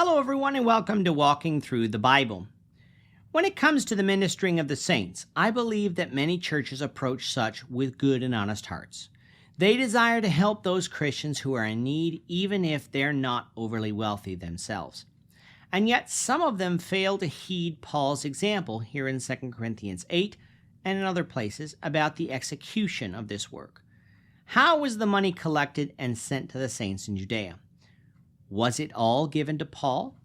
Hello, everyone, and welcome to Walking Through the Bible. When it comes to the ministering of the saints, I believe that many churches approach such with good and honest hearts. They desire to help those Christians who are in need, even if they're not overly wealthy themselves. And yet, some of them fail to heed Paul's example here in 2 Corinthians 8 and in other places about the execution of this work. How was the money collected and sent to the saints in Judea? Was it all given to Paul?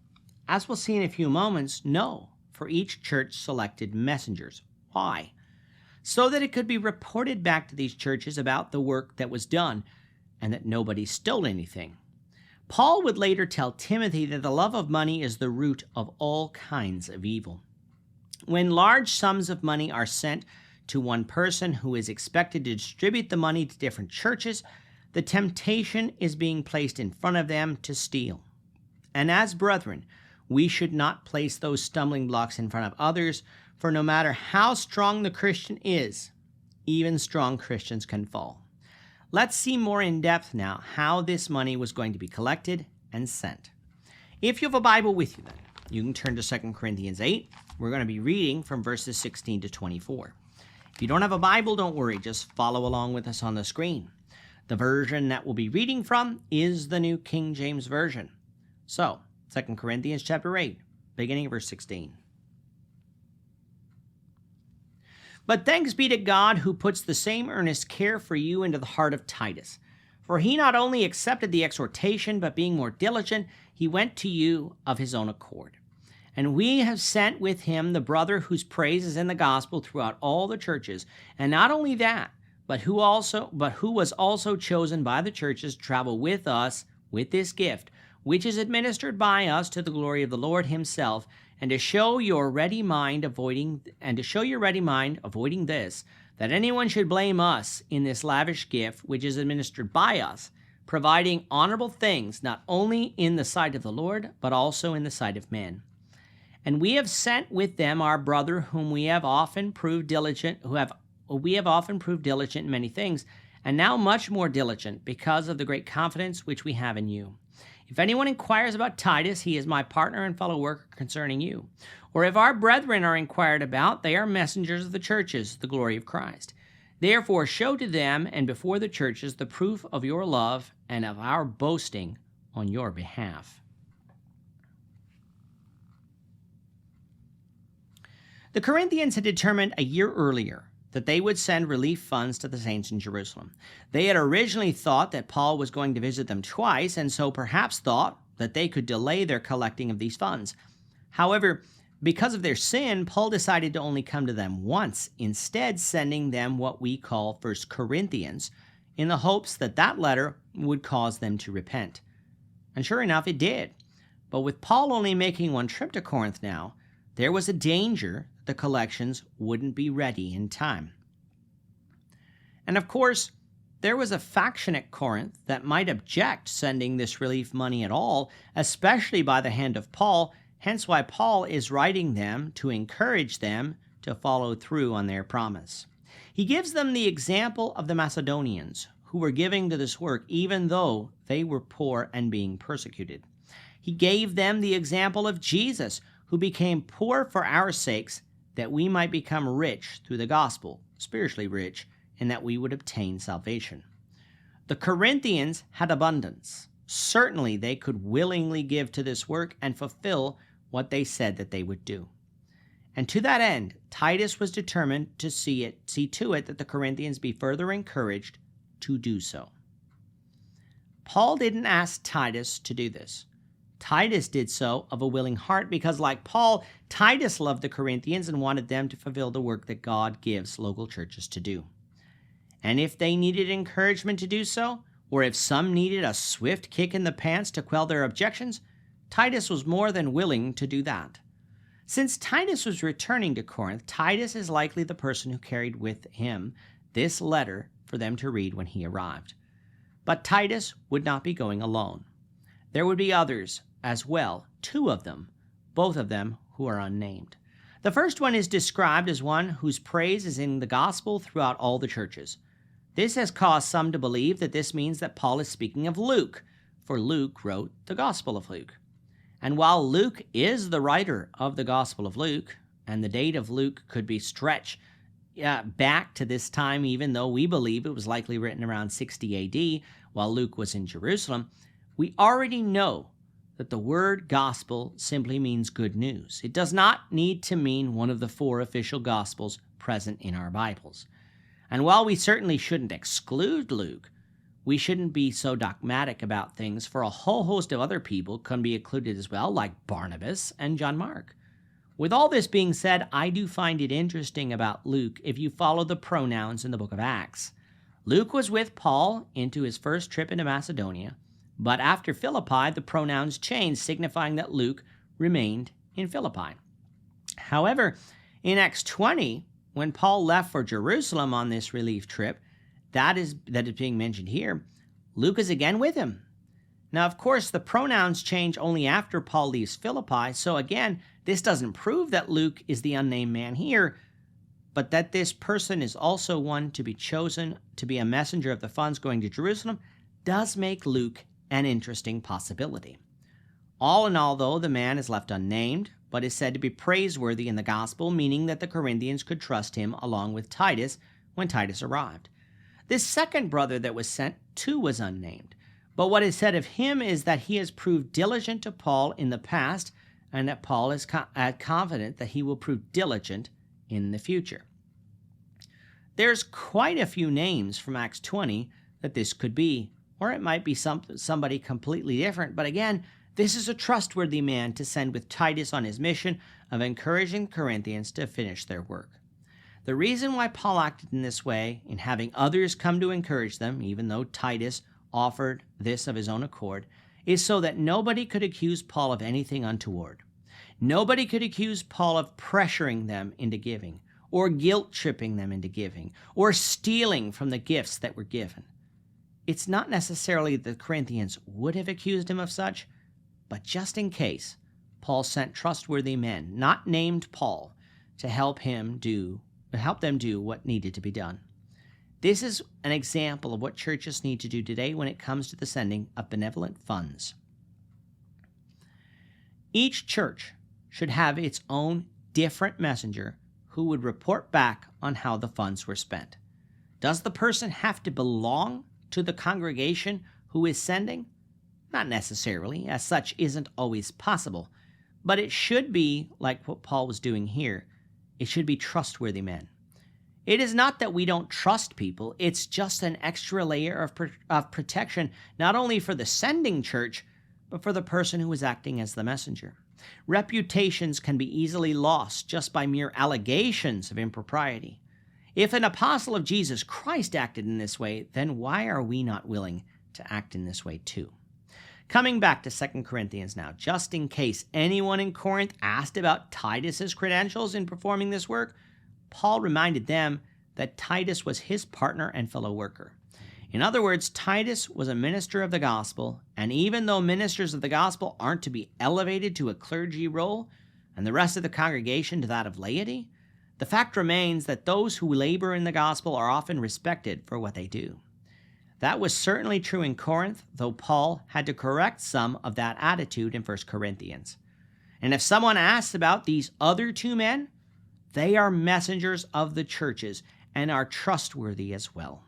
As we'll see in a few moments, no, for each church selected messengers. Why? So that it could be reported back to these churches about the work that was done and that nobody stole anything. Paul would later tell Timothy that the love of money is the root of all kinds of evil. When large sums of money are sent to one person who is expected to distribute the money to different churches, the temptation is being placed in front of them to steal. And as brethren, we should not place those stumbling blocks in front of others, for no matter how strong the Christian is, even strong Christians can fall. Let's see more in depth now how this money was going to be collected and sent. If you have a Bible with you then, you can turn to 2 Corinthians 8. We're going to be reading from verses 16 to 24. If you don't have a Bible, don't worry, just follow along with us on the screen. The version that we'll be reading from is the New King James Version. So, 2 Corinthians chapter 8, beginning of verse 16. But thanks be to God who puts the same earnest care for you into the heart of Titus. For he not only accepted the exhortation, but being more diligent, he went to you of his own accord. And we have sent with him the brother whose praise is in the gospel throughout all the churches. And not only that, but who was also chosen by the churches to travel with us with this gift, which is administered by us to the glory of the Lord himself, and to show your ready mind avoiding this, that anyone should blame us in this lavish gift which is administered by us, providing honorable things not only in the sight of the Lord, but also in the sight of men. And we have sent with them our brother, whom we have often proved diligent in many things, and now much more diligent, because of the great confidence which we have in you. If anyone inquires about Titus, he is my partner and fellow worker concerning you. Or if our brethren are inquired about, they are messengers of the churches, the glory of Christ. Therefore show to them and before the churches the proof of your love and of our boasting on your behalf. The Corinthians had determined a year earlier that they would send relief funds to the saints in Jerusalem. They had originally thought that Paul was going to visit them twice, and so perhaps thought that they could delay their collecting of these funds. However, because of their sin, Paul decided to only come to them once, instead sending them what we call 1 Corinthians, in the hopes that that letter would cause them to repent. And sure enough, it did. But with Paul only making one trip to Corinth now, there was a danger the collections wouldn't be ready in time. And of course, there was a faction at Corinth that might object sending this relief money at all, especially by the hand of Paul, hence why Paul is writing them to encourage them to follow through on their promise. He gives them the example of the Macedonians, who were giving to this work even though they were poor and being persecuted. He gave them the example of Jesus, who became poor for our sakes, that we might become rich through the gospel, spiritually rich, and that we would obtain salvation. The Corinthians had abundance. Certainly they could willingly give to this work and fulfill what they said that they would do. And to that end, Titus was determined to see to it that the Corinthians be further encouraged to do so. Paul didn't ask Titus to do this. Titus did so of a willing heart because, like Paul, Titus loved the Corinthians and wanted them to fulfill the work that God gives local churches to do. And if they needed encouragement to do so, or if some needed a swift kick in the pants to quell their objections, Titus was more than willing to do that. Since Titus was returning to Corinth, Titus is likely the person who carried with him this letter for them to read when he arrived. But Titus would not be going alone. There would be others as well, 2 of them, both of them who are unnamed. The first one is described as one whose praise is in the gospel throughout all the churches. This has caused some to believe that this means that Paul is speaking of Luke, for Luke wrote the Gospel of Luke. And while Luke is the writer of the Gospel of Luke, and the date of Luke could be stretched back to this time, even though we believe it was likely written around 60 AD while Luke was in Jerusalem, we already know that the word gospel simply means good news. It does not need to mean one of the 4 official gospels present in our Bibles. And while we certainly shouldn't exclude Luke, we shouldn't be so dogmatic about things, for a whole host of other people can be included as well, like Barnabas and John Mark. With all this being said, I do find it interesting about Luke if you follow the pronouns in the book of Acts. Luke was with Paul into his first trip into Macedonia, but after Philippi, the pronouns changed, signifying that Luke remained in Philippi. However, in Acts 20, when Paul left for Jerusalem on this relief trip, that is being mentioned here, Luke is again with him. Now, of course, the pronouns change only after Paul leaves Philippi, so again, this doesn't prove that Luke is the unnamed man here, but that this person is also one to be chosen to be a messenger of the funds going to Jerusalem does make Luke an interesting possibility. All in all, though, the man is left unnamed, but is said to be praiseworthy in the gospel, meaning that the Corinthians could trust him along with Titus when Titus arrived. This second brother that was sent too was unnamed, but what is said of him is that he has proved diligent to Paul in the past, and that Paul is confident that he will prove diligent in the future. There's quite a few names from Acts 20 that this could be, or it might be somebody completely different, but again, this is a trustworthy man to send with Titus on his mission of encouraging Corinthians to finish their work. The reason why Paul acted in this way, in having others come to encourage them, even though Titus offered this of his own accord, is so that nobody could accuse Paul of anything untoward. Nobody could accuse Paul of pressuring them into giving, or guilt-tripping them into giving, or stealing from the gifts that were given. It's not necessarily that the Corinthians would have accused him of such, but just in case, Paul sent trustworthy men, not named Paul, to help them do what needed to be done. This is an example of what churches need to do today when it comes to the sending of benevolent funds. Each church should have its own different messenger who would report back on how the funds were spent. Does the person have to belong to the congregation who is sending? Not necessarily, as such isn't always possible, but it should be like what Paul was doing here. It should be trustworthy men. It is not that we don't trust people, it's just an extra layer of protection, not only for the sending church, but for the person who is acting as the messenger. Reputations can be easily lost just by mere allegations of impropriety. If an apostle of Jesus Christ acted in this way, then why are we not willing to act in this way too? Coming back to 2 Corinthians now, just in case anyone in Corinth asked about Titus's credentials in performing this work, Paul reminded them that Titus was his partner and fellow worker. In other words, Titus was a minister of the gospel, and even though ministers of the gospel aren't to be elevated to a clergy role, and the rest of the congregation to that of laity, the fact remains that those who labor in the gospel are often respected for what they do. That was certainly true in Corinth, though Paul had to correct some of that attitude in 1 Corinthians. And if someone asks about these other 2 men, they are messengers of the churches and are trustworthy as well.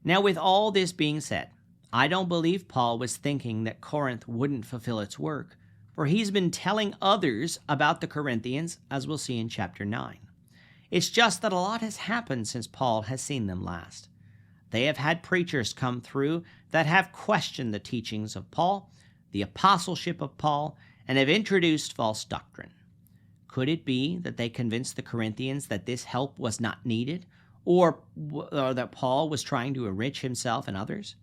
Now, with all this being said, I don't believe Paul was thinking that Corinth wouldn't fulfill its work, for he's been telling others about the Corinthians, as we'll see in chapter 9. It's just that a lot has happened since Paul has seen them last. They have had preachers come through that have questioned the teachings of Paul, the apostleship of Paul, and have introduced false doctrine. Could it be that they convinced the Corinthians that this help was not needed, or that Paul was trying to enrich himself and others?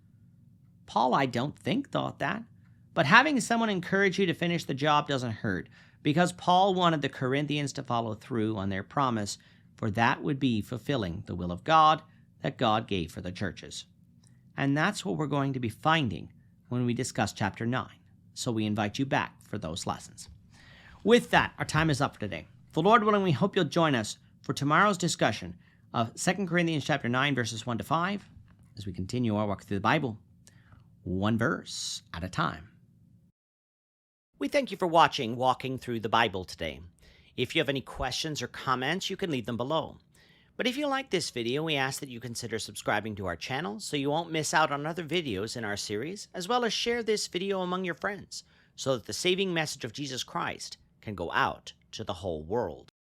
Paul, I don't think, thought that. But having someone encourage you to finish the job doesn't hurt, because Paul wanted the Corinthians to follow through on their promise, for that would be fulfilling the will of God that God gave for the churches. And that's what we're going to be finding when we discuss chapter 9. So we invite you back for those lessons. With that, our time is up for today. The Lord willing, we hope you'll join us for tomorrow's discussion of 2 Corinthians chapter 9, verses 1 to 5, as we continue our walk through the Bible, one verse at a time. We thank you for watching Walking Through the Bible today. If you have any questions or comments, you can leave them below. But if you like this video, we ask that you consider subscribing to our channel so you won't miss out on other videos in our series, as well as share this video among your friends so that the saving message of Jesus Christ can go out to the whole world.